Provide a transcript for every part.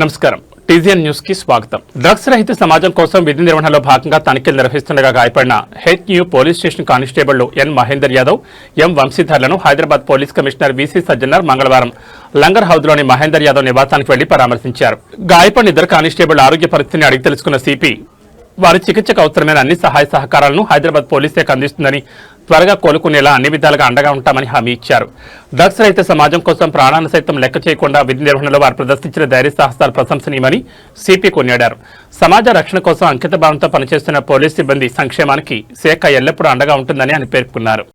నమస్కారం. TGN news కి స్వాగతం. డ్రగ్స్ రహిత సమాజం కోసం విధి నిర్వహణలో భాగంగా తనిఖీలు నిర్వహిస్తుండగా గాయపడిన హెచ్న్యూ పోలీస్ స్టేషన్ కానిస్టేబుళ్లు ఎన్ మహేందర్ యాదవ్, ఎం వంశీధర్లను Hyderabad police commissioner VC Sajjanar మంగళవారం లంగర్ హౌద్లోని మహేందర్ యాదవ్ నివాసానికి వెళ్లి పరామర్శించారు. గాయపడిన ఇద్దరు కానిస్టేబుల్ ఆరోగ్య పరిస్థితిని అడిగి తెలుసుకున్న సిపి వారి చికిత్సకు అవసరమైన అన్ని సహాయ సహకారాలను హైదరాబాద్ పోలీస్ శాఖ అందిస్తుందని, త్వరగా కోలుకునేలా అన్ని విధాలుగా అండగా ఉంటామని హామీ ఇచ్చారు. డ్రగ్స్ రహిత సమాజం కోసం ప్రాణాలను సైతం లెక్క చేయకుండా విధి నిర్వహణలో వారు ప్రదర్శించిన ధైర్య సాహసాలు ప్రశంసనీయమని సిపి కొనియాడారు. సమాజ రక్షణ కోసం అంకిత భావంతో పనిచేస్తున్న పోలీస్ సిబ్బంది సంక్షేమానికి శాఖ ఎల్లప్పుడూ అండగా ఉంటుందని ఆయన పేర్కొన్నారు.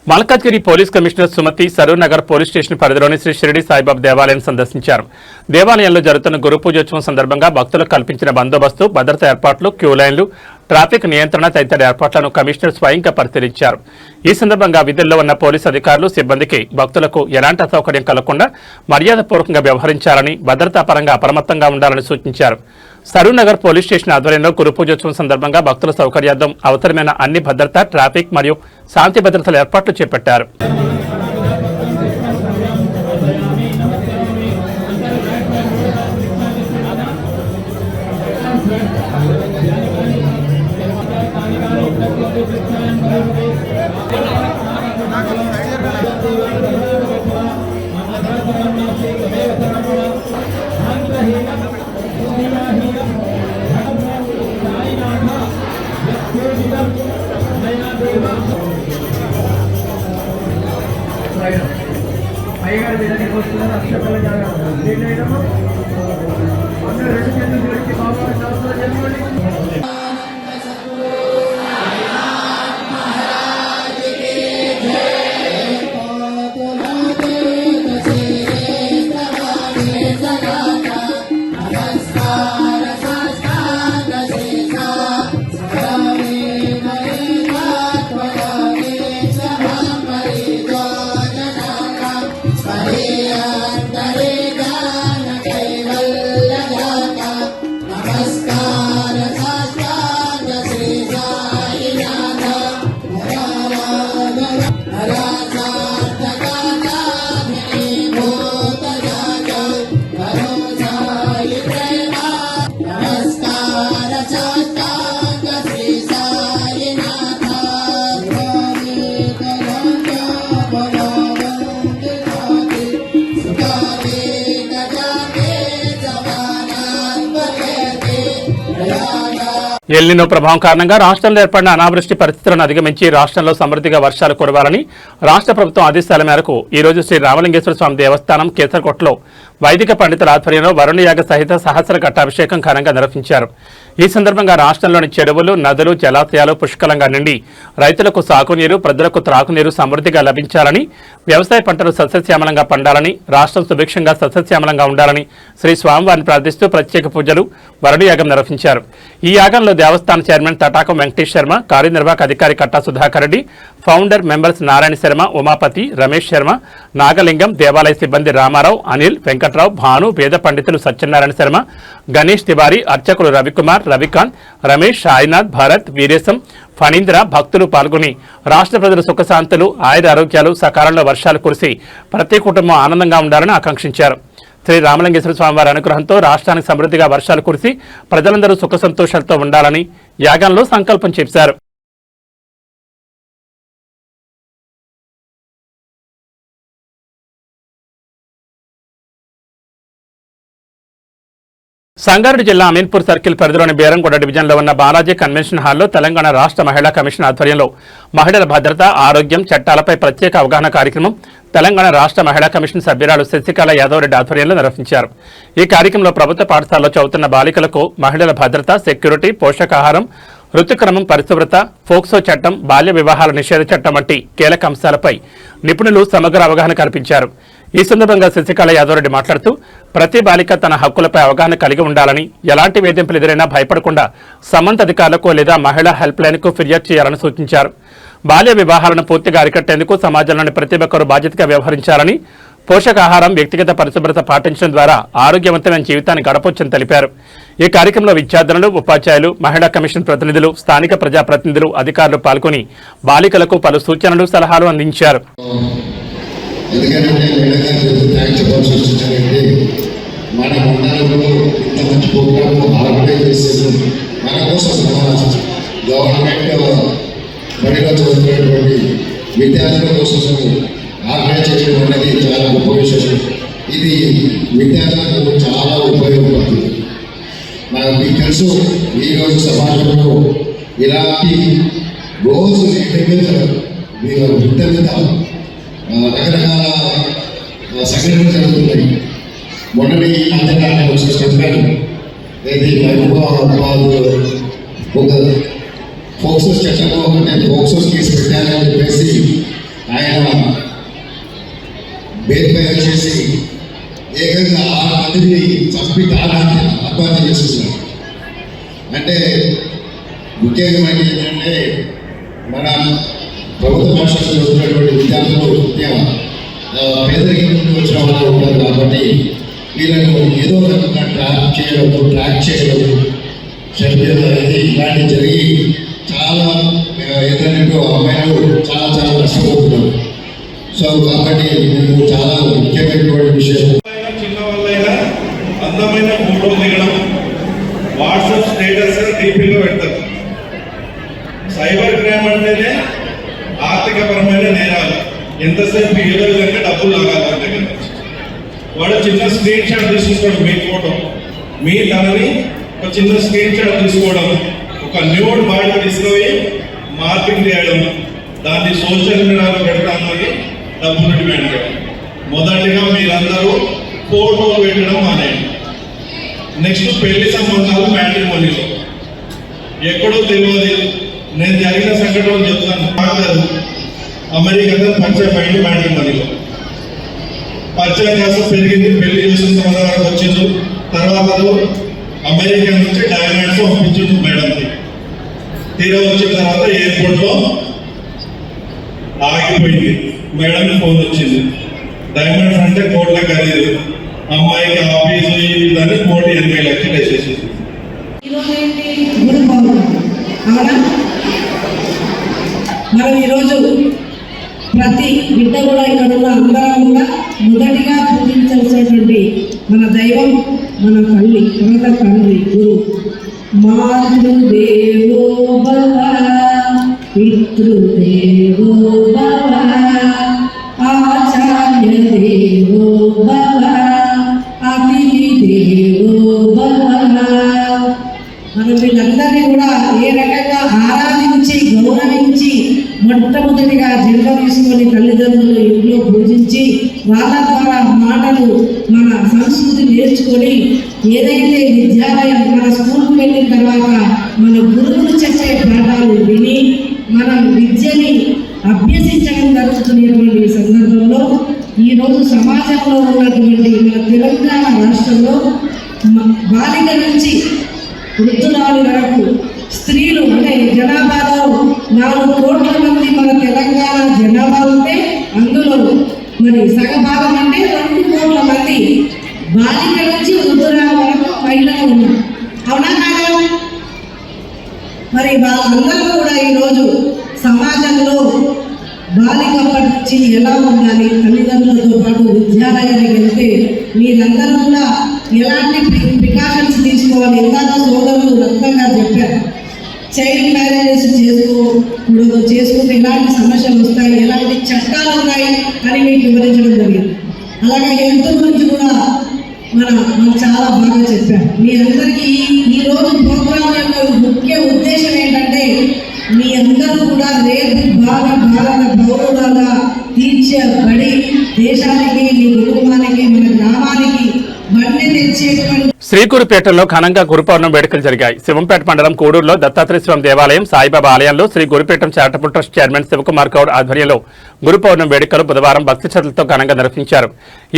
Malkajgiri police commissioner Sumathi Saroor Nagar police station పరిధిలోని శ్రీ షిరిడి సాయిబాబా దేవాలయం సందర్శించారు. దేవాలయంలో జరుగుతున్న గురు పూజోత్సవం సందర్భంగా భక్తులకు కల్పించిన బందోబస్తు, భద్రతా ఏర్పాట్లు, క్యూ లైన్లు, ట్రాఫిక్ నియంత్రణ తదితర ఏర్పాట్లను కమిషనర్ స్వయంగా పరిశీలించారు. ఈ సందర్భంగా విధుల్లో ఉన్న పోలీసు అధికారులు, సిబ్బందికి భక్తులకు ఎలాంటి అసౌకర్యం కలగకుండా మర్యాదపూర్వకంగా వ్యవహరించాలని, భద్రతా పరంగా అప్రమత్తంగా ఉండాలని సూచించారు. సరూర్ నగర్ పోలీస్ స్టేషన్ ఆధ్వర్యంలో గురు పూజోత్సవం సందర్భంగా భక్తుల సౌకర్యార్థం అవసరమైన అన్ని భద్రత, ట్రాఫిక్ మరియు శాంతి భద్రతల ఏర్పాట్లు చేపట్టారు. ఎల్నినో ప్రభావం కారణంగా రాష్ట్రంలో ఏర్పడిన అనావృష్టి పరిస్థితులను అధిగమించి రాష్ట్రంలో సమృద్ధిగా వర్షాలు కురవాలని రాష్ట్ర ప్రభుత్వం ఆదేశాల మేరకు ఈ రోజు శ్రీ రామలింగేశ్వర స్వామి దేవస్థానం కేసరకోటలో వైదిక పండితుల ఆధ్వర్యంలో వరుణయాగ సహిత సహస్ర ఘట్టాభిషేకం ఘనంగా నిర్వహించారు. ఈ సందర్భంగా రాష్ట్రంలోని చెరువులు, నదులు, జలాశయాలు పుష్కలంగా నిండి రైతులకు సాగునీరు, ప్రజలకు త్రాగునీరు సమృద్ధిగా లభించాలని, వ్యవసాయ పంటలు సస్యశ్యామలంగా పండాలని, రాష్ట్రం సుభిక్షంగా సస్యశ్యామలంగా ఉండాలని శ్రీ స్వామివారిని ప్రార్థిస్తూ ప్రత్యేక పూజలు, వరుణయాగం నిర్వహించారు. ఈ యాగంలో దేవస్థాన చైర్మన్ తటాకం వెంకటేష్ శర్మ, కార్యనిర్వాహక అధికారి కట్టా సుధాకర్ రెడ్డి, ఫౌండర్ మెంబర్స్ నారాయణ శర్మ, ఉమాపతి, రమేష్ శర్మ, నాగలింగం, దేవాలయ సిబ్బంది రామారావు, అనిల్, వెంకట్రావు, భాను, వేద పండితులు సత్యనారాయణ శర్మ, గణేష్ తివారీ, అర్చకులు రవికుమార్, రవికాంత్, రమేష్, సాయినాథ్, భరత్, వీరేశం, ఫణీంద్ర, భక్తులు పాల్గొని రాష్ట్ర ప్రజల సుఖశాంతులు, ఆయుర ఆరోగ్యాలు, సకాలంలో వర్షాలు కురిసి ప్రతి కుటుంబం ఆనందంగా ఉండాలని ఆకాంక్షించారు. శ్రీ రామలింగేశ్వర స్వామివారి అనుగ్రహంతో రాష్ట్రానికి సమృద్ధిగా వర్షాలు కురిసి ప్రజలందరూ సుఖ సంతోషాలతో ఉండాలని యాగంలో సంకల్పం చేశారు. సంగారెడ్డి జిల్లా అమీన్పూర్ సర్కిల్ పరిధిలోని బేరంగూడ డివిజన్లో ఉన్న బాలాజీ కన్వెన్షన్ హాల్లో తెలంగాణ రాష్ట్ర మహిళా కమిషన్ ఆధ్వర్యంలో మహిళల భద్రత, ఆరోగ్యం, చట్టాలపై ప్రత్యేక అవగాహన కార్యక్రమం తెలంగాణ రాష్ట్ర మహిళా కమిషన్ సభ్యురాలు శశికళ యాదవ్ రెడ్డి ఆధ్వర్యంలో నిర్వహించారు. ఈ కార్యక్రమంలో ప్రభుత్వ పాఠశాలలో చదువుతున్న బాలికలకు మహిళల భద్రత, సెక్యూరిటీ, పోషకాహారం, ఋతుక్రమం, పరిశుభ్రత, ఫోక్సో చట్టం, బాల్య వివాహాల నిషేధ చట్టం వంటి కీలక అంశాలపై నిపుణులు సమగ్ర అవగాహన కల్పించారు. ఈ సందర్భంగా శశికళ యాదవరెడ్డి మాట్లాడుతూ ప్రతి బాలిక తన హక్కులపై అవగాహన కలిగి ఉండాలని, ఎలాంటి వేధింపులు ఎదురైనా భయపడకుండా సంబంధిత అధికారులకు లేదా మహిళా హెల్ప్ లైన్కు ఫిర్యాదు చేయాలని సూచించారు. బాల్య వివాహాలను పూర్తిగా అరికట్టేందుకు సమాజంలోని ప్రతి ఒక్కరూ బాధ్యతగా వ్యవహరించాలని, పోషకాహారం, వ్యక్తిగత పరిశుభ్రత పాటించడం ద్వారా ఆరోగ్యవంతమైన జీవితాన్ని గడపొచ్చని తెలిపారు. ఈ కార్యక్రమంలో విద్యార్థులు, ఉపాధ్యాయులు, మహిళా కమిషన్ ప్రతినిధులు, స్థానిక ప్రజాప్రతినిధులు, అధికారులు పాల్గొని బాలికలకు పలు సూచనలు, సలహాలు అందించారు. మన మండలంలో ఇంత మంచి ప్రోగ్రామ్ ఆర్గనైజ్ చేసేది మన కోసం గవర్నమెంట్ బడిలో చదువుతున్నటువంటి విద్యార్థుల కోసం ఆర్గనైజ్ చేయడం అనేది చాలా గొప్ప విషయం. ఇది విద్యార్థులకు చాలా ఉపయోగపడుతుంది. మీకు తెలుసు, ఈరోజు సమాజంలో ఇలాంటి రోజు రకరకాల సంఘటనలు జరుగుతున్నాయి. మొన్నటి అంతకాలం చెప్పాను, ఇది ఒక ఫోక్సో చట్టంలో నేను ఫోక్సో కేసు పెట్టానని చెప్పేసి ఆయన బెయిల్పై వచ్చేసి ఏకంగా 6 మందిని చంపి ఆత్మహత్య చేస్తున్నారు. అంటే ముఖ్యంగా ఏంటంటే మన ప్రభుత్వ భాషలో చదువుతున్నటువంటి విద్యార్థులు పేదరికం నుండి వచ్చిన వాళ్ళు ఉంటారు. కాబట్టి వీళ్ళను ఏదో రకంగా ట్రాక్ చేయడం అనేది ఇలాంటివి జరిగి చాలా ఏదైనా అమ్మాయిలు చాలా నష్టపోతున్నారు. సో కాబట్టి మేము చాలా ముఖ్యమైనటువంటి విషయం. చిన్న వాళ్ళైనా అందమైన ఫోటో దిగడం, వాట్సాప్ స్టేటస్ డీపీలో పెడతారు. సైబర్ క్రైమ్ అంటేనే ఆర్థికపరమైన నేరాలు. ఎంతసేపు ఏదో విధంగా డబ్బులు లాగాలి వాళ్ళ దగ్గర నుంచి. వాడు చిన్న స్క్రీన్ షాట్ తీసుకుంటాడు, మీ ఫోటో, మీ తనని ఒక చిన్న స్క్రీన్ షాట్ తీసుకోవడం, ఒక న్యూడ్ బాడీ తీసుకొని మార్కెటింగ్ చేయడం, దాన్ని సోషల్ మీడియాలో పెడతామని డబ్బులు డిమాండ్ చేయడం. మొదటిగా మీరందరూ ఫోటోలు పెట్టడం మానేయండి. నెక్స్ట్ పెళ్లి సంబంధాలు మ్యాట్రిమోనీలో ఎక్కడో తెలియదు. నేను జరిగిన సంఘటనలు చెప్తాను. మాట్లాడు అమెరికాలో పరిచయం అయింది, మ్యాట్రిమోనీలో పరిచయం కాస్త పెరిగింది, పెళ్లి చేసుకున్న వరకు వచ్చింది. తర్వాత అమెరికా నుంచి డైమండ్స్ పంపించు మేడంకి. తీరా వచ్చిన తర్వాత ఎయిర్పోర్ట్లో ఆగిపోయింది. మేడం ఫోన్ వచ్చింది, డైమండ్స్ అంటే కోట్ల ఖరీదు, అమ్మాయికి ఆఫీసు దాన్ని 1,80 లక్షలు వేసేసింది. మనం ఈరోజు ప్రతి బిడ్డ కూడా ఇక్కడ ఉన్న అందరం కూడా మొదటిగా పూజించాల్సినటువంటి మన దైవం మన తల్లి, తర్వాత తండ్రి, గురు. మాతృదేవో భవ, పితృదేవో భవ, ఆచార్య దేవో భవ, అతిథి దేవో భవ. మనం వీళ్ళందరినీ కూడా ఏ రకంగా ఆరాధించి గౌరవించి మొట్టమొదటిగా జన్మ తీసుకొని తల్లిదండ్రులు ఇంట్లో పూజించి వాళ్ళ ద్వారా మాటలు మన సంస్కృతి నేర్చుకొని ఏదైతే విద్యాలయం మన స్కూల్కి వెళ్ళిన తర్వాత మన గురువులు చెప్పే పాఠాలు విని మనం విద్యని అభ్యసించడం జరుగుతున్నటువంటి సందర్భంలో ఈరోజు సమాజంలో ఉన్నటువంటి మన తెలంగాణ రాష్ట్రంలో బాలిక నుంచి వృద్ధురాలి వరకు స్త్రీలు అంటే జనాభాలో 4 కోట్ల మంది మన తెలంగాణ జనాభా ఉంటే అందులో మరి సగభాగం అంటే 2 కోట్ల మంది బాలిక నుంచి వృద్ధురాలి వరకు మహిళలు ఉన్నారు. అవునా కాదా? మరి వాళ్ళందరూ కూడా ఈరోజు సమాజంలో బాలిక నుంచి ఎలా ఉండాలి, తల్లిదండ్రులతో పాటు విద్యాలయానికి వెళ్తే మీరందరూ కూడా ఎలాంటి ప్రికాషన్స్ తీసుకోవాలి. ఎంతగా సోదరులు రక్తంగా చెప్పారు, చైల్డ్ మ్యారేజెస్ చేసుకుంటే ఎలాంటి సమస్యలు వస్తాయి, ఎలాంటి చట్టాలు ఉన్నాయి అని మీకు వివరించడం జరిగింది. అలాగే హెల్త్ గురించి కూడా మనం చాలా బాగా చెప్పారు. మీ అందరికీ ఈరోజు ప్రోగ్రాం యొక్క ముఖ్య ఉద్దేశం ఏంటంటే మీ అందరూ కూడా రేపు భారత పౌరులుగా తీర్చబడి దేశానికి, మీ కుటుంబానికి, మన గ్రామానికి బండి తెచ్చేటువంటి శ్రీగురుపేటలో ఘనంగా గురు పౌర్ణమి వేడుకలు జరిగాయి. శివంపేట మండలం కోడూరులో దత్తాత్రేయ స్వామి దేవాలయం, సాయిబాబా ఆలయంలో Shri Gurupeetam charitable trust chairman Shivakumar Goud ఆధ్వర్యంలో గురు పౌర్ణమి వేడుకలు బుధవారం భక్తి శ్రద్ధలతో ఘనంగా నిర్వహించారు.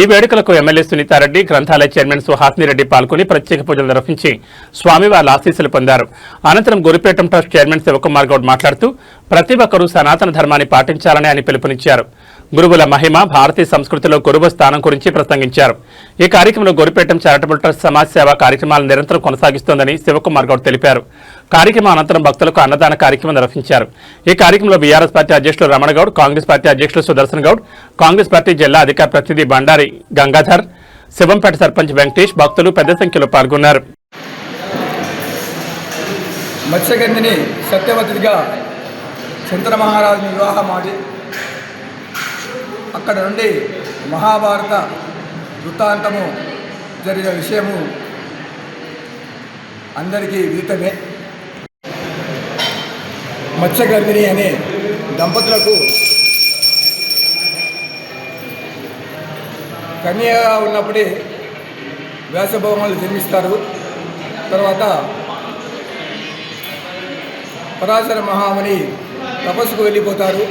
ఈ వేడుకలకు ఎమ్మెల్యే సునీతారెడ్డి, గ్రంథాలయ చైర్మన్ సుహాసినిరెడ్డి పాల్గొని ప్రత్యేక పూజలు నిర్వహించి స్వామివారి ఆశీస్సులు పొందారు. అనంతరం గురుపేటం ట్రస్ట్ చైర్మన్ శివకుమార్ గౌడ్ మాట్లాడుతూ ప్రతి ఒక్కరూ సనాతన ధర్మాన్ని పాటించాలని ఆయన పిలుపునిచ్చారు. గురువుల మహిమ, భారతీయ సంస్కృతిలో గురువు స్థానం గురించి ప్రసంగించారు. ఈ కార్యక్రమంలో గురుపేటం చారిటబుల్ ట్రస్ట్ సమాజ్ సేవా కార్యక్రమాలను నిరంతరం కొనసాగిస్తోందని శివకుమార్ గౌడ్ తెలిపారు. కార్యక్రమం అనంతరం భక్తులకు అన్నదాన కార్యక్రమం నిర్వహించారు. ఈ కార్యక్రమంలో బీఆర్ఎస్ పార్టీ అధ్యక్షులు రమణ గౌడ్, కాంగ్రెస్ పార్టీ అధ్యక్షులు సుదర్శన్ గౌడ్, కాంగ్రెస్ పార్టీ జిల్లా అధికార ప్రతినిధి బండారి గంగాధర్, శివంపేట సర్పంచ్ వెంకటేష్, భక్తులు పెద్ద సంఖ్యలో పాల్గొన్నారు. మత్స్యగంధిని సత్యవతిగా శంకర మహారాజుని వివాహం ఆడి అక్కడ నుండి మహాభారత వృత్తాంతము జరిగిన విషయము అందరికీ విదితమే. మత్స్యగర్భిణి అనే దంపతులకు కన్యగా ఉన్నప్పుడే వ్యాసభవనాలు జన్మిస్తారు. తర్వాత పరాశర మహాముని తపస్సుకు వెళ్ళిపోతారు.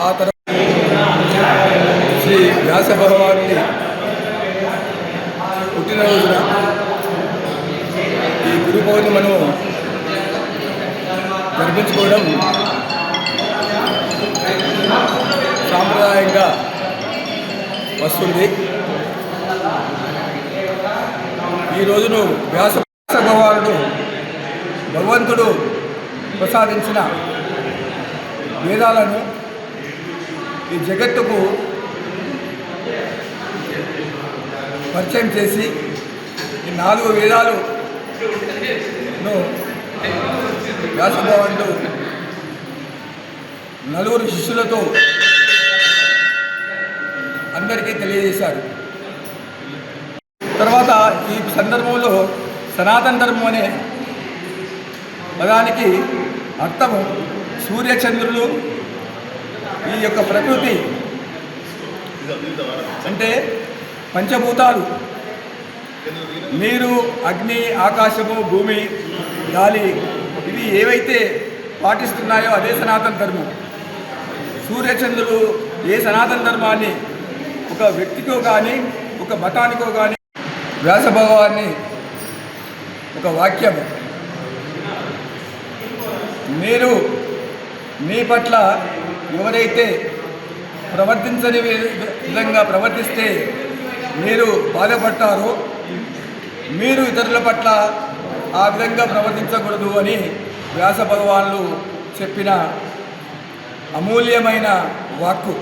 ఆ తర్వాత శ్రీ వ్యాస భగవానుని పుట్టినరోజున ఈ గురు పౌర్ణిమను జరిపించుకోవడం సాంప్రదాయంగా వస్తుంది. ఈ రోజును వ్యాస భగవానుడు భగవంతుడు ప్రసాదించిన వేదాలను ఈ జగత్తుకు పరిచయం చేసి ఈ 4 వేదాలను వ్యాసభగవానుడు 4 శిష్యులతో అందరికీ తెలియజేశారు. తర్వాత ఈ సందర్భంలో సనాతన ధర్మం అనే పదానికి అర్థము సూర్యచంద్రులు, ఈ యొక్క ప్రకృతి అంటే పంచభూతాలు, నీరు, అగ్ని, ఆకాశము, భూమి, గాలి, ఇవి ఏవైతే పాటిస్తున్నాయో అదే సనాతన ధర్మం. సూర్యచంద్రులు ఏ సనాతన ధర్మాన్ని ఒక వ్యక్తికో కానీ ఒక మతానికో కానీ వ్యాస భగవాన్ని ఒక వాక్యము, మీరు మీ పట్ల ఎవరైతే ప్రవర్తించని విధంగా ప్రవర్తిస్తే మీరు బాధపడతారో మీరు ఇతరుల పట్ల ఆ విధంగా ప్రవర్తించకూడదు అని వ్యాస భగవానులు చెప్పిన అమూల్యమైన వాక్కు.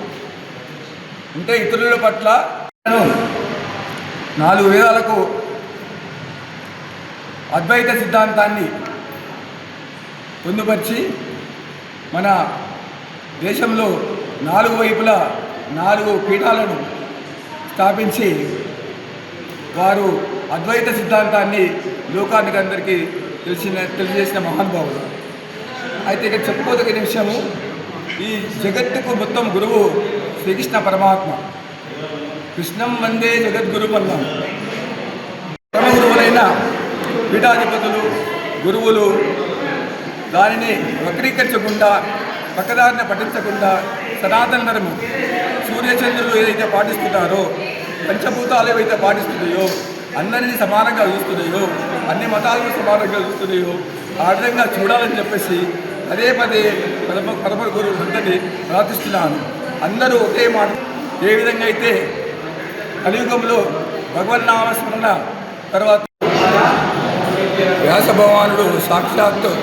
అంటే ఇతరుల పట్ల 4 వేదాలకు అద్వైత సిద్ధాంతాన్ని పొందుపరిచి మన దేశంలో 4 వైపులా 4 పీఠాలను స్థాపించి వారు అద్వైత సిద్ధాంతాన్ని లోకానికి అందరికీ తెలియజేసిన మహానుభావులు. అయితే ఇక్కడ చెప్పుకోదగిన విషయము, ఈ జగత్తుకు మొత్తం గురువు శ్రీకృష్ణ పరమాత్మ. కృష్ణం వందే జగద్గురు పన్నం. పరమ గురువులైన పీఠాధిపతులు, గురువులు దానిని వక్రీకరించకుండా, పక్కదారిని పఠించకుండా సనాతన ధర్మం సూర్యచంద్రులు ఏదైతే పాటిస్తున్నారో, పంచభూతాలు ఏవైతే పాటిస్తున్నాయో, అందరినీ సమానంగా చూస్తున్నాయో, అన్ని మతాలను సమానంగా చూస్తున్నాయో ఆ విధంగా చూడాలని చెప్పేసి పదే పదే పరమ గురువు అందరినీ ప్రార్థిస్తున్నాను. అందరూ ఒకే మాట, ఏ విధంగా అయితే కలియుగంలో భగవన్నామస్మరణ తర్వాత వ్యాస భగవానుడు సాక్షాత్తు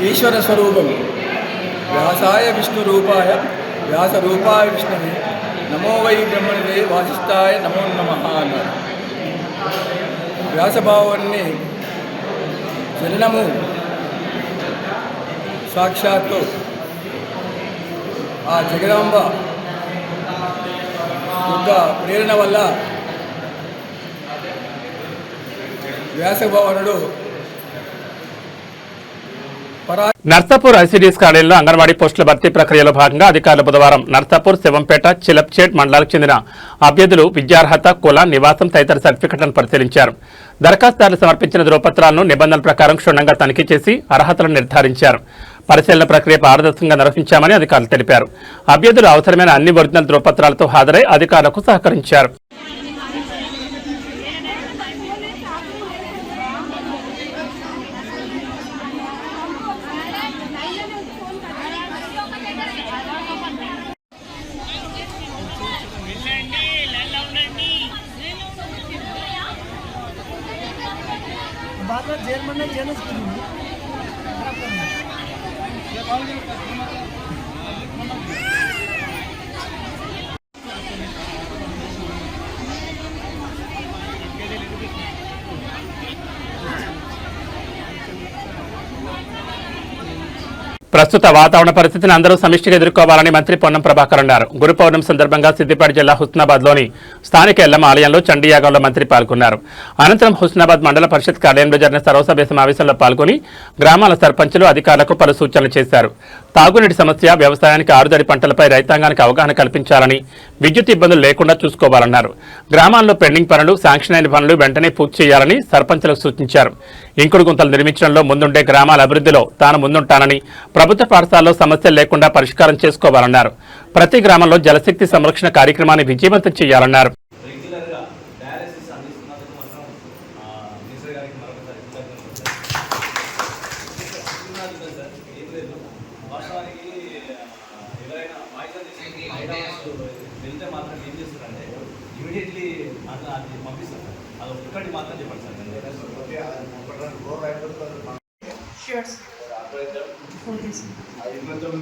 ఈశ్వర స్వరూపం. వ్యాసాయ విష్ణు రూపాయ వ్యాస రూపాయ విష్ణువే నమో వై బ్రహ్మణే వాసిష్ఠాయ నమో నమః అన్నారు. వ్యాసభావాన్ని జననము సాక్షాత్తు ఆ జగదాంబ యొక్క ప్రేరణ వల్ల వ్యాసభవనుడు నర్సాపూర్ ఐసీడీఎస్ కాలేజీలో అంగన్వాడీ పోస్టుల భర్తీ ప్రక్రియలో భాగంగా అధికారులు బుధవారం నర్సాపూర్, శివంపేట, చిలప్చేట్ మండలాలకు చెందిన అభ్యర్థులు విద్యార్హత, కుల, నివాసం తదితర సర్టిఫికెట్లను పరిశీలించారు. దరఖాస్తుదారులు సమర్పించిన ధృవపత్రాలను నిబంధనల ప్రకారం క్షుణ్ణంగా తనిఖీ చేసి అర్హతలను నిర్ధారించారు. పరిశీలన ప్రక్రియ పారదర్శకంగా నిర్వహించామని అధికారులు తెలిపారు. అభ్యర్థులు అవసరమైన అన్ని ఒరిజినల్ ధృవపత్రాలతో హాజరై అధికారులకు సహకరించారు. बाद में जेल में जेल ప్రస్తుత వాతావరణ పరిస్థితిని అందరూ సమిష్టిగా ఎదుర్కోవాలని మంత్రి పొన్నం ప్రభాకర్ అన్నారు. గురు పౌర్ణమి సందర్భంగా సిద్దిపేట జిల్లా హుస్నాబాద్లోని స్థానిక ఎల్లమ్మ ఆలయంలో చండీయాగంలో మంత్రి పాల్గొన్నారు. అనంతరం హుస్నాబాద్ మండల పరిషత్ కార్యాలయంలో జరిగిన సర్వసభ్య సమావేశంలో పాల్గొని గ్రామాల సర్పంచులు, అధికారులకు పలు సూచనలు చేశారు. తాగునీటి సమస్య, వ్యవసాయానికి, ఆరుదడి పంటలపై రైతాంగానికి అవగాహన కల్పించాలని, విద్యుత్ ఇబ్బందులు లేకుండా చూసుకోవాలన్నారు. గ్రామాల్లో పెండింగ్ పనులు, శాంక్షన్ అయిన పనులు వెంటనే పూర్తి చేయాలని సర్పంచులకు సూచించారు. ఇంకుడు గుంతలు నిర్మించడంలో ముందుండే గ్రామాల అభివృద్ధిలో తాను ముందుంటానని, ప్రభుత్వ పాఠశాలలో సమస్యలు లేకుండా పరిష్కారం చేసుకోవాలన్నారు. ప్రతి గ్రామంలో జలశక్తి సంరక్షణ కార్యక్రమాన్ని విజయవంతం చేయాలన్నారు.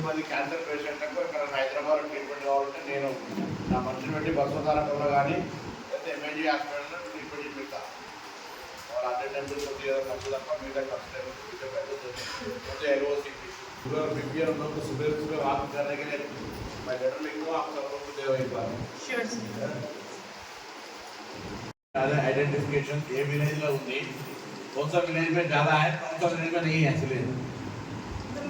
మంది క్యాన్సర్ పేషెంట్లకు ఇక్కడ హైదరాబాద్ ట్రీట్మెంట్ కావాలంటే నేను నా మనుషులు పెట్టి బస్వతారంలో కానీ లేకపోతే ఎంఏజీ హాస్పిటల్లో ట్రీట్మెంట్ చేపిస్తాను. వాళ్ళు అటెండెంట్ కొద్దిగా ఖర్చు తప్ప మీద ఖర్చు मुझे एलओसी शुगर बीपीआर हम लोग को सुबह सुबह वॉक करने के लिए मैं लेटर लिख दूँ, आप सब लोग को दे एक बार आइडेंटिफिकेशन ये विलेज में होती कौन सा विलेज में ज़्यादा है, कौन सा विलेज में नहीं है. एक्चुअली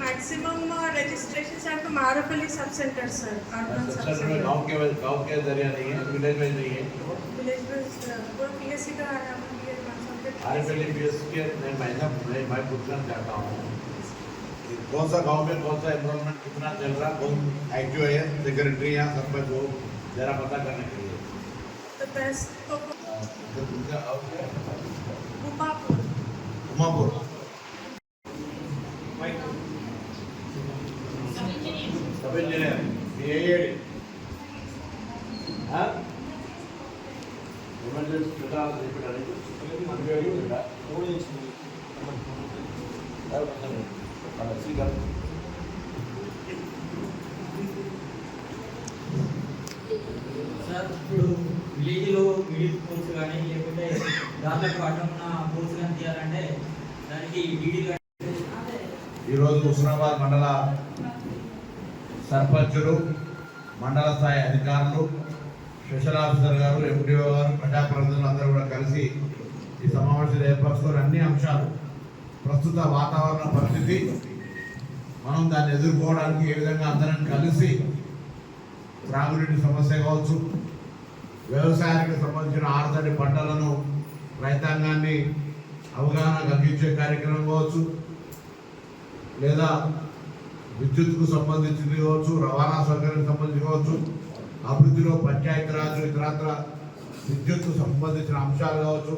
मैक्सिमम रजिस्ट्रेशन है तो मारापल्ली sub centre sir, sub centre में गांव के जरिए नहीं है, विलेज में नहीं है. विलेज में वो पीएससी का मारापल्ली पीएससी के मैं पूछना चाहता हूँ कौन सा गांव में कौन सा एनरोलमेंट कितना चल रहा, कौन एक्टिव है, सेक्रेटरी या सरपंच को जरा पता करने के लिए. तो बेस्ट तो उमापुर उमापुर सब इंजीनियर बीएड हाँ इमरजेंसी बेटा बेटा సార్ ఇప్పుడు విలేజ్లో మిడిల్ పోల్స్ కానీ లేకుంటే దాదాపు అడ్డమున్న పోల్స్ కానీ తీయాలంటే దానికి డీడీ. ఈరోజు హుస్నాబాద్ మండల సర్పంచులు, మండల స్థాయి అధికారులు, స్పెషల్ ఆఫీసర్ గారు, ఎండిఓ గారు, ప్రజాప్రతినిధులు అందరూ కూడా కలిసి ఈ సమావేశాలు ఏర్పరచుకొని అన్ని అంశాలు, ప్రస్తుత వాతావరణ పరిస్థితి, మనం దాన్ని ఎదుర్కోవడానికి ఏ విధంగా అందరం కలిసి త్రాగునీటి సమస్య కావచ్చు, వ్యవసాయానికి సంబంధించిన ఆరుతడి పంటలను రైతాంగాన్ని అవగాహన కలిగించే కార్యక్రమం కావచ్చు, లేదా విద్యుత్కు సంబంధించింది కావచ్చు, రవాణా సౌకర్యానికి సంబంధించి కావచ్చు, అభివృద్ధిలో పంచాయతీరాజ్ ఇతరత్ర విద్యుత్కు సంబంధించిన అంశాలు కావచ్చు,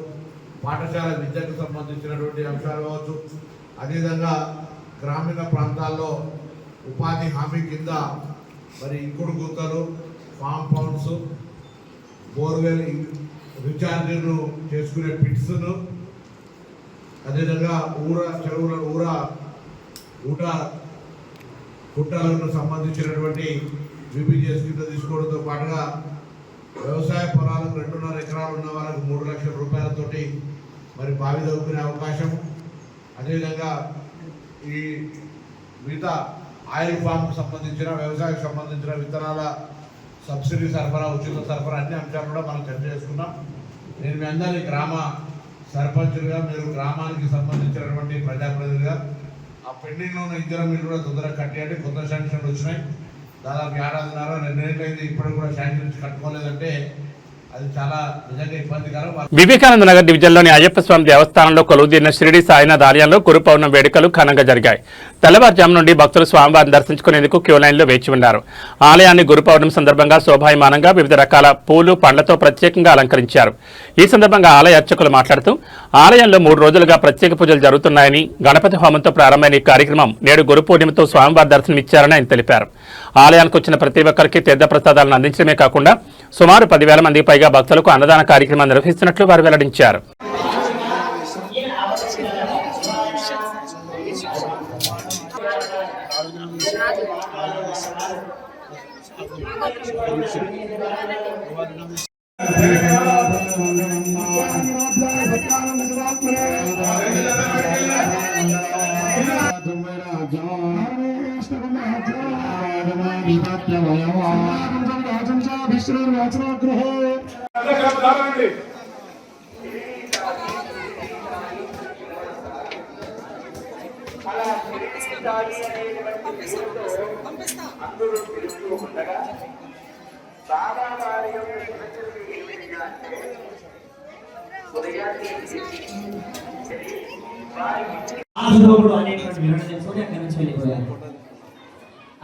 పాఠశాల విద్యకు సంబంధించినటువంటి అంశాలు కావచ్చు, అదేవిధంగా గ్రామీణ ప్రాంతాల్లో ఉపాధి హామీ కింద మరి ఇంకుడు గుంతలు, ఫామ్ పౌండ్స్, బోర్వెల్ రీఛార్జ్ను చేసుకునే పిట్స్ను, అదేవిధంగా ఊట కుట్టలకు సంబంధించినటువంటి విపిజిఎస్ కింద తీసుకోవడంతో పాటుగా వ్యవసాయ పొలాలకు 2.5 ఎకరాలు ఉన్న వాళ్ళకు 3 లక్షల రూపాయలతోటి మరి బావి దవ్వుకునే అవకాశం, అదేవిధంగా ఈ మిగతా ఆయిల్ ఫామ్కు సంబంధించిన వ్యవసాయానికి సంబంధించిన విత్తనాల సబ్సిడీ సరఫరా, ఉచిత సరఫరా అన్ని అంశాలు కూడా మనం చర్చ చేసుకున్నాం. నేను మీ అందరినీ గ్రామ సర్పంచులుగా, మీరు గ్రామానికి సంబంధించినటువంటి ప్రజాప్రతినిధిగా ఆ పెండింగ్లో ఉన్న ఇద్దరు మీరు కూడా తొందరగా కట్టేయండి. కొత్త శాంక్షన్లు వచ్చినాయి, దాదాపు 2.5 2 ఇప్పుడు కూడా శాంక్షన్ కట్టుకోలేదంటే అది చాలా నిజంగా ఇబ్బందికరం. వివేకానంద నగర్ డివిజన్లోని అయ్యప్ప స్వామి దేవస్థానంలో కొలువుదీరిన షిరిడి సాయినాథ్ ఆలయంలో గురు పౌర్ణమి వేడుకలు ఘనంగా జరిగాయి. తెల్లవారుజాము నుండి భక్తులు స్వామివారిని దర్శించుకునేందుకు క్యూ లైన్లో వేచి ఉన్నారు. ఆలయాన్ని గురు పౌర్ణమి సందర్భంగా శోభాయమానంగా వివిధ రకాల పూలు పండ్లతో ప్రత్యేకంగా అలంకరించారు. ఈ సందర్భంగా ఆలయ అర్చకులు మాట్లాడుతూ ఆలయంలో 3 రోజులుగా ప్రత్యేక పూజలు జరుగుతున్నాయని, గణపతి హోమంతో ప్రారంభమైన ఈ కార్యక్రమం నేడు గురు పూర్ణిమతో స్వామివారి దర్శనమిచ్చారని ఆయన తెలిపారు. ఆలయానికి వచ్చిన ప్రతి ఒక్కరికి తీర్థ ప్రసాదాలను అందించడమే కాకుండా సుమారు 10,000 మందికి పైగా భక్తులకు అన్నదాన కార్యక్రమం నిర్వహిస్తున్నట్లు వారు వెల్లడించారు.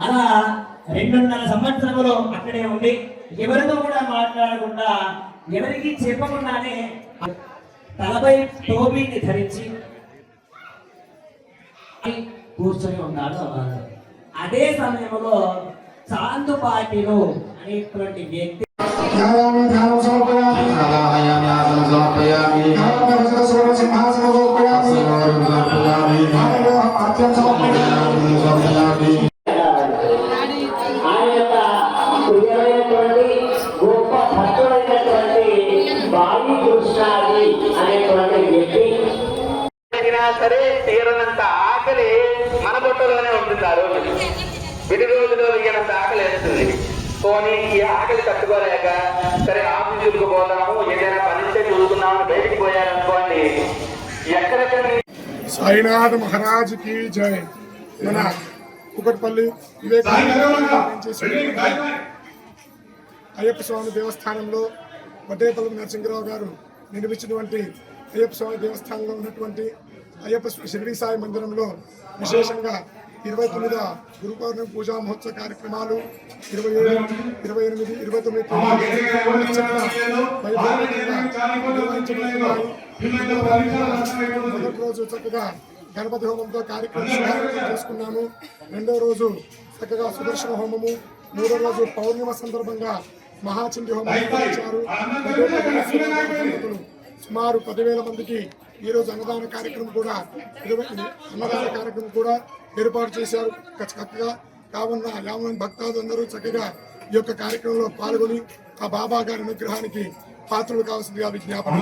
అలా 2.5 సంవత్సరములు అక్కడే ఉండి ఎవరితో కూడా మాట్లాడకుండా ఎవరికి చెప్పకుండానే తలపై టోపీని ధరించి కూర్చొని ఉన్నాడు. అదే సమయంలో చాందుపాటిలో అనేటువంటి వ్యక్తి సరే తీరనంత ఆకలి మన బొట్టలోనే ఉంటుంది. ఆ రోజు విడి రోజులో ఇయ్యనంత ఆకలి వేస్తుంది. పోనీ ఈ ఆకలి తట్టుకోలేక సరే ఆఫీసులకు పోతాము, ఏదైనా పనిస్తే చూసుకున్నామని బయటికి పోయారనుకోండి, ఎక్కడెక్కడ సాయినాథ్ మహారాజ్ కి జై. మన కుకట్పల్లి వివేకానంద అయ్యప్ప స్వామి దేవస్థానంలో వడ్డేపల్లి నరసింహరావు గారు నిర్మించినటువంటి అయ్యప్ప స్వామి దేవస్థానంలో ఉన్నటువంటి అయ్యప్ప షిరిడి సాయి మందిరంలో విశేషంగా 29వ గురు పౌర్ణమి పూజా మహోత్సవ కార్యక్రమాలు 27, 28, 29 మొదటి రోజు చక్కగా గణపతి హోమంతో కార్యక్రమం చేసుకున్నాము. 2వ రోజు చక్కగా సుదర్శన హోమము, 3వ రోజు పౌర్ణిమ సందర్భంగా మహాచండి హోమం నిర్వహించారు. సుమారు 10,000 మందికి ఈరోజు అన్నదాన కార్యక్రమం కూడా ఏర్పాటు చేశారు చక్కగా. కావున 50 మంది భక్తాదులందరూ చక్కగా ఈ యొక్క కార్యక్రమంలో పాల్గొని ఆ బాబా గారి అనుగ్రహానికి పాత్రలు కావాల్సిందిగా విజ్ఞాపన.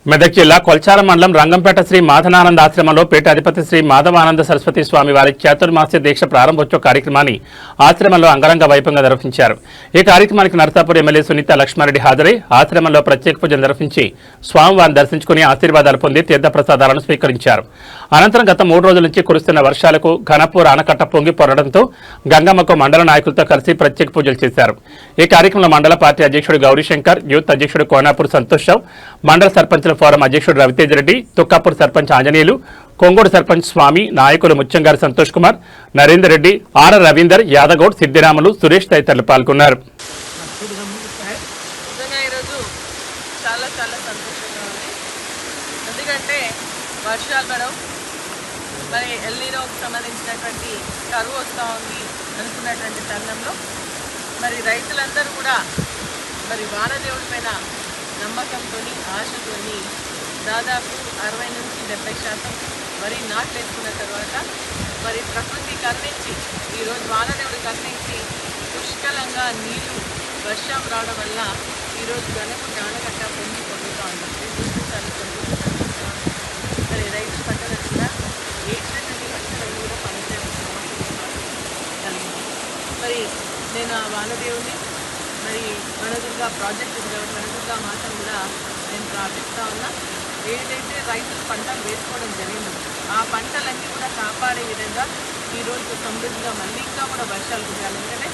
మెదక్ జిల్లా కొల్చాల మండలం రంగంపేట శ్రీ మాధనానంద ఆశ్రమంలో పేట అధిపతి శ్రీ మాధవానంద సరస్వతి స్వామి వారి చాతుర్మాస్య దీక్ష ప్రారంభోత్సవ కార్యక్రమాన్ని ఆశ్రమంలో అంగరంగ వైభవంగా నిర్వహించారు. ఈ కార్యక్రమానికి నరసాపూర్ ఎమ్మెల్యే సునీత లక్ష్మారెడ్డి హాజరై ఆశ్రమంలో ప్రత్యేక పూజలు నిర్వహించి స్వామివారిని దర్శించుకుని ఆశీర్వాదాలు పొంది తీర్థప్రసాదాలను స్వీకరించారు. అనంతరం గత 3 రోజుల నుంచి కురుస్తున్న వర్షాలకు ఘనపూర్ ఆనకట్ట పొంగి పొరడంతో గంగమ్మకు మండల నాయకులతో కలిసి ప్రత్యేక పూజలు చేశారు. ఈ కార్యక్రమంలో మండల పార్టీ అధ్యక్షుడు గౌరీశంకర్, యూత్ అధ్యక్షుడు కోనాపూర్ సంతోష్ రావు, మండల సర్పంచుల ఫోరం అధ్యక్షుడు రవితేజ్ రెడ్డి, తుక్కాపూర్ సర్పంచ్ ఆంజనేయులు, కొంగోడు సర్పంచ్ స్వామి, నాయకులు ముచ్చంగారి సంతోష్ కుమార్, నరేందర్ రెడ్డి, ఆర్ రవీందర్, యాదగౌడ్, సిద్దిరాములు, సురేష్ తదితరులు పాల్గొన్నారు. మరి ఎల్నీరోకి సంబంధించినటువంటి కరువు వస్తూ ఉంది అనుకున్నటువంటి తరుణంలో మరి రైతులందరూ కూడా మరి వానదేవుడి పైన నమ్మకంతో ఆశతో దాదాపు 60 నుంచి 70% వరి నాట్లేసుకున్న తర్వాత మరి ప్రకృతి కరుణించి ఈరోజు వానదేవుడు కరుణించి పుష్కలంగా నీళ్లు వర్షం రావడం వల్ల ఈరోజు గణపతి ఆనకట్ట పొంగి పొందుతూ ఉంటుంది. మరి రైతులు పట్టదలుచుగా ఏడ్చినటువంటి పంటలు కూడా కలిగింది. మరి నేను ఆ వానదేవుని మరి వనదుర్గా ప్రాజెక్ట్ ఉంది కాబట్టి వనదుర్గా మాత్రం కూడా నేను ప్రార్థిస్తూ ఉన్నా. ఏదైతే రైతులు పంటలు వేసుకోవడం జరిగిందో ఆ పంటలన్నీ కూడా కాపాడే విధంగా ఈరోజు సమృద్ధిగా మళ్ళీ ఇంకా కూడా వర్షాలు కురవాలి. ఎందుకంటే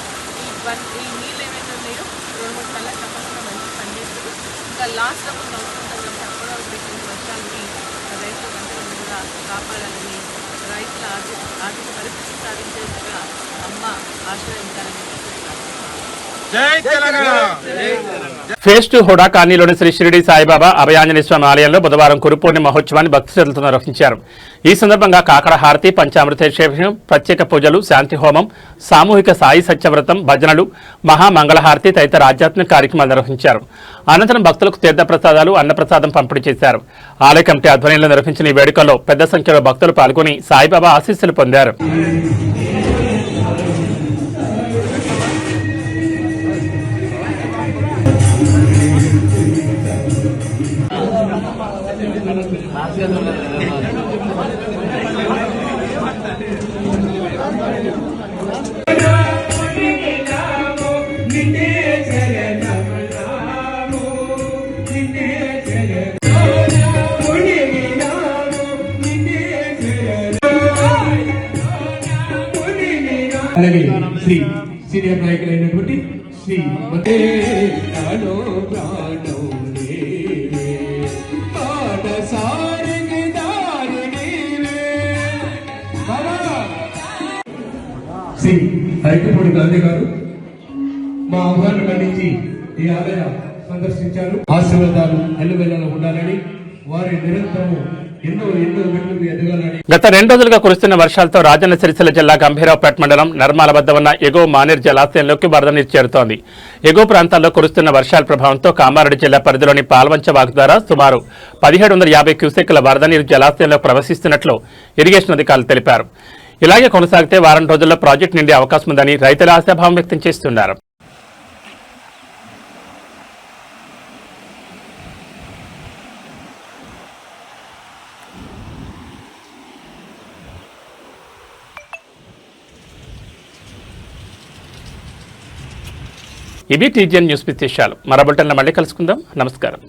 ఈ నీళ్ళు ఏవైతే ఉన్నాయో 2-3 కళ్ళ తప్పకుండా మంచి పనిచేస్తుంది. ఇంకా లాస్ట్ అప్పుడు నడుస్తుంటుంది కాబట్టి అప్పటివరకు వర్షాలని రైతుల పంటలను కూడా కాపాడాలని రైతుల ఆర్థిక పరిస్థితి సాధించేట్టుగా అమ్మ ఆశీర్వదించాలని ఫేజ్ 2 హుడా కాలనీలోని శ్రీ షిరిడి సాయిబాబా అభయాంజనేయ స్వామి ఆలయంలో బుధవారం గురుపూర్ణిమ మహోత్సవాన్ని భక్తి శ్రద్ధలతో నిర్వహించారు. ఈ సందర్భంగా కాకడ హారతి, పంచామృతాభిషేకం, ప్రత్యేక పూజలు, శాంతి హోమం, సామూహిక సాయి సత్యవ్రతం, భజనలు, మహామంగళహారతి తదితర ఆధ్యాత్మిక కార్యక్రమాలు నిర్వహించారు. అనంతరం భక్తులకు తీర్థప్రసాదాలు, అన్నప్రసాదం పంపిణీ చేశారు. ఆలయ కమిటీ ఆధ్వర్యంలో నిర్వహించిన ఈ వేడుకల్లో పెద్ద సంఖ్యలో భక్తులు పాల్గొని సాయిబాబా ఆశీస్సులు పొందారు. అలాగే శ్రీ సీనియర్ నాయకులైనటువంటి శ్రీ శ్రీ హైకపూడి గాంధీ గారు మా ఆహ్వానం ఖండించి ఈ ఆలయ సందర్శించారు. ఆశీర్వాదాలు ఎల్లువెల్లలో ఉండాలని, వారి నిరంతరము గత 2 రోజులుగా కురుస్తున్న వర్షాలతో రాజన్న సిరిసిల్ల జిల్లా గంభీరావుపేట మండలం నర్మాల వద్ద ఉన్న ఎగువ మానేర్ జలాశయంలోకి వరద నీరు చేరుతోంది. ఎగువ ప్రాంతాల్లో కురుస్తున్న వర్షాల ప్రభావంతో కామారెడ్డి జిల్లా పరిధిలోని పాల్వంచ వాగు ద్వారా సుమారు 1750 క్యూసెక్కుల వరద నీరు జలాశయంలో ప్రవహిస్తున్నట్లు ఇరిగేషన్ అధికారులు తెలిపారు. ఇలాగే కొనసాగితే వారం రోజుల్లో ప్రాజెక్టు నిండే అవకాశం ఉందని రైతులు ఆశాభావం వ్యక్తం చేస్తున్నారు. ఇవి టీజీఎన్ న్యూస్ విశేషాలు. మరో బులెటిన్లో మళ్ళీ కలుసుకుందాం. నమస్కారం.